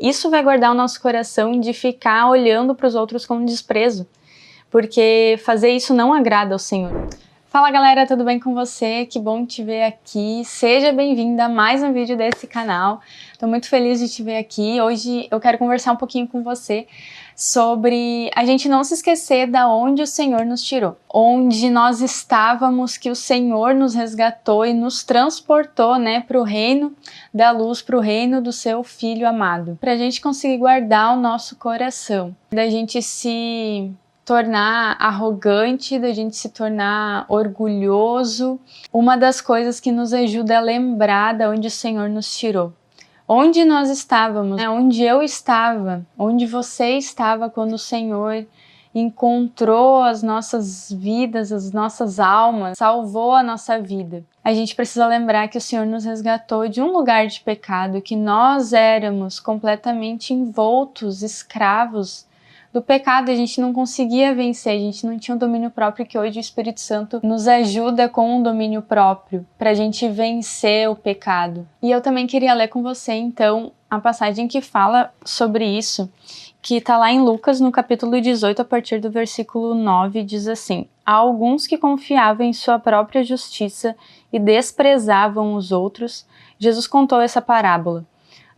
Isso vai guardar o nosso coração de ficar olhando para os outros com desprezo, porque fazer isso não agrada ao Senhor. Fala galera, tudo bem com você? Que bom te ver aqui. Seja bem-vinda a mais um vídeo desse canal. Estou muito feliz de te ver aqui. Hoje eu quero conversar um pouquinho com você sobre a gente não se esquecer da onde o Senhor nos tirou, onde nós estávamos, que o Senhor nos resgatou e nos transportou, para o reino da luz, para o reino do seu Filho amado, para a gente conseguir guardar o nosso coração, da gente se tornar arrogante, da gente se tornar orgulhoso. Uma das coisas que nos ajuda a lembrar de onde o Senhor nos tirou. Onde nós estávamos, onde eu estava, onde você estava quando o Senhor encontrou as nossas vidas, as nossas almas, salvou a nossa vida. A gente precisa lembrar que o Senhor nos resgatou de um lugar de pecado, que nós éramos completamente envoltos, escravos do pecado. A gente não conseguia vencer, a gente não tinha um domínio próprio, que hoje o Espírito Santo nos ajuda com um domínio próprio para a gente vencer o pecado. E eu também queria ler com você então a passagem que fala sobre isso, que está lá em Lucas, no capítulo 18, a partir do versículo 9, diz assim: há alguns que confiavam em sua própria justiça e desprezavam os outros. Jesus contou essa parábola.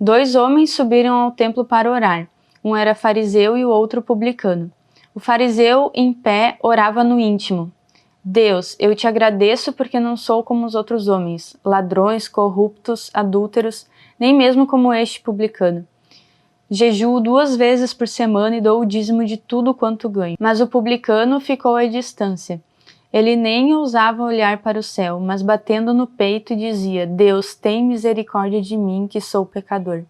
2 homens subiram ao templo para orar. Um era fariseu e o outro publicano. O fariseu, em pé, orava no íntimo: Deus, eu te agradeço porque não sou como os outros homens, ladrões, corruptos, adúlteros, nem mesmo como este publicano. Jejuo 2 vezes por semana e dou o dízimo de tudo quanto ganho. Mas o publicano ficou à distância. Ele nem ousava olhar para o céu, mas batendo no peito dizia: Deus, tem misericórdia de mim, que sou pecador.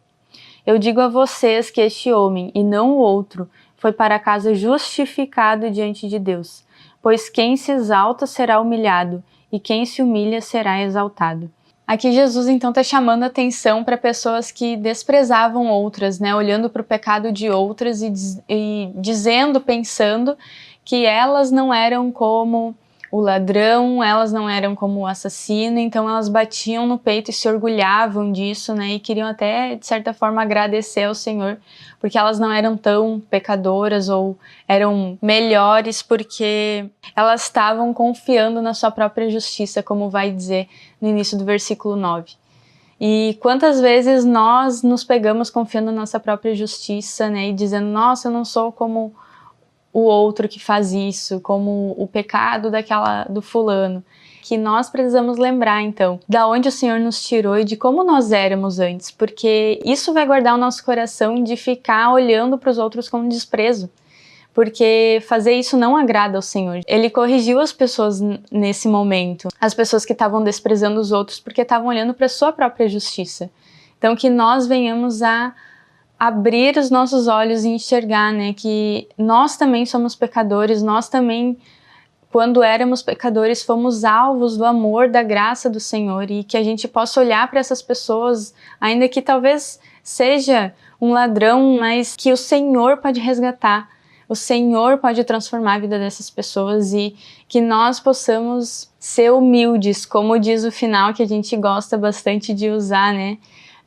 Eu digo a vocês que este homem, e não o outro, foi para casa justificado diante de Deus. Pois quem se exalta será humilhado, e quem se humilha será exaltado. Aqui Jesus então está chamando atenção para pessoas que desprezavam outras, olhando para o pecado de outras e dizendo, pensando que elas não eram como o ladrão, elas não eram como o assassino, então elas batiam no peito e se orgulhavam disso, e queriam até, de certa forma, agradecer ao Senhor, porque elas não eram tão pecadoras ou eram melhores porque elas estavam confiando na sua própria justiça, como vai dizer no início do versículo 9. E quantas vezes nós nos pegamos confiando na nossa própria justiça, e dizendo: nossa, eu não sou como o outro que faz isso, como o pecado do fulano. Que nós precisamos lembrar então da onde o Senhor nos tirou e de como nós éramos antes, porque isso vai guardar o nosso coração de ficar olhando para os outros com desprezo, porque fazer isso não agrada ao Senhor. Ele corrigiu as pessoas nesse momento, as pessoas que estavam desprezando os outros porque estavam olhando para a sua própria justiça. Então que nós venhamos a abrir os nossos olhos e enxergar, que nós também somos pecadores, nós também, quando éramos pecadores, fomos alvos do amor, da graça do Senhor, e que a gente possa olhar para essas pessoas, ainda que talvez seja um ladrão, mas que o Senhor pode resgatar, o Senhor pode transformar a vida dessas pessoas, e que nós possamos ser humildes, como diz o final, que a gente gosta bastante de usar,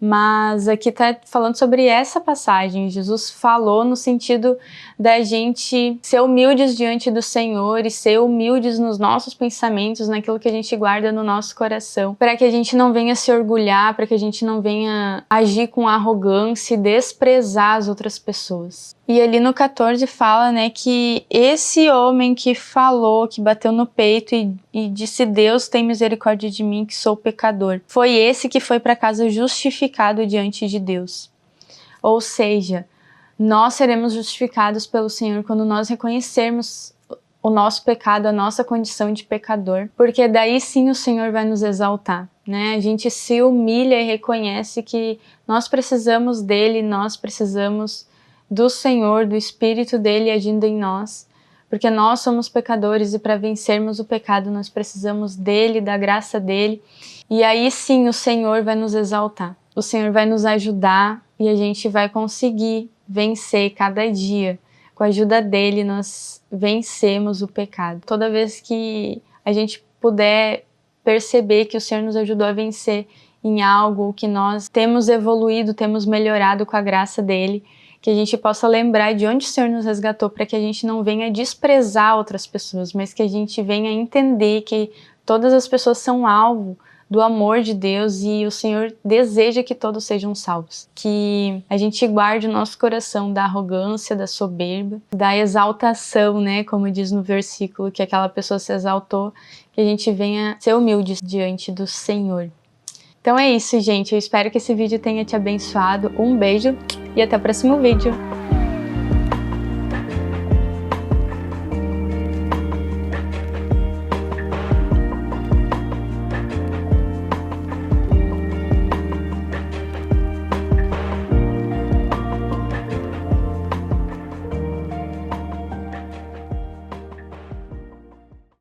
Mas aqui está falando sobre essa passagem. Jesus falou no sentido da gente ser humildes diante do Senhor e ser humildes nos nossos pensamentos, naquilo que a gente guarda no nosso coração, para que a gente não venha se orgulhar, para que a gente não venha agir com arrogância e desprezar as outras pessoas. E ali no 14 fala, que esse homem que falou, que bateu no peito e disse: Deus, tem misericórdia de mim, que sou pecador, foi esse que foi para casa justificado diante de Deus. Ou seja, nós seremos justificados pelo Senhor quando nós reconhecermos o nosso pecado, a nossa condição de pecador, porque daí sim o Senhor vai nos exaltar, A gente se humilha e reconhece que nós precisamos dele, nós precisamos do Senhor, do Espírito dele agindo em nós, porque nós somos pecadores e para vencermos o pecado nós precisamos dele, da graça dele, e aí sim o Senhor vai nos exaltar, o Senhor vai nos ajudar e a gente vai conseguir vencer cada dia. Com a ajuda dele nós vencemos o pecado. Toda vez que a gente puder perceber que o Senhor nos ajudou a vencer em algo, que nós temos evoluído, temos melhorado com a graça dele, que a gente possa lembrar de onde o Senhor nos resgatou, para que a gente não venha desprezar outras pessoas, mas que a gente venha entender que todas as pessoas são alvo do amor de Deus e o Senhor deseja que todos sejam salvos. Que a gente guarde o nosso coração da arrogância, da soberba, da exaltação, né? Como diz no versículo, que aquela pessoa se exaltou, que a gente venha ser humilde diante do Senhor. Então é isso, gente. Eu espero que esse vídeo tenha te abençoado. Um beijo e até o próximo vídeo.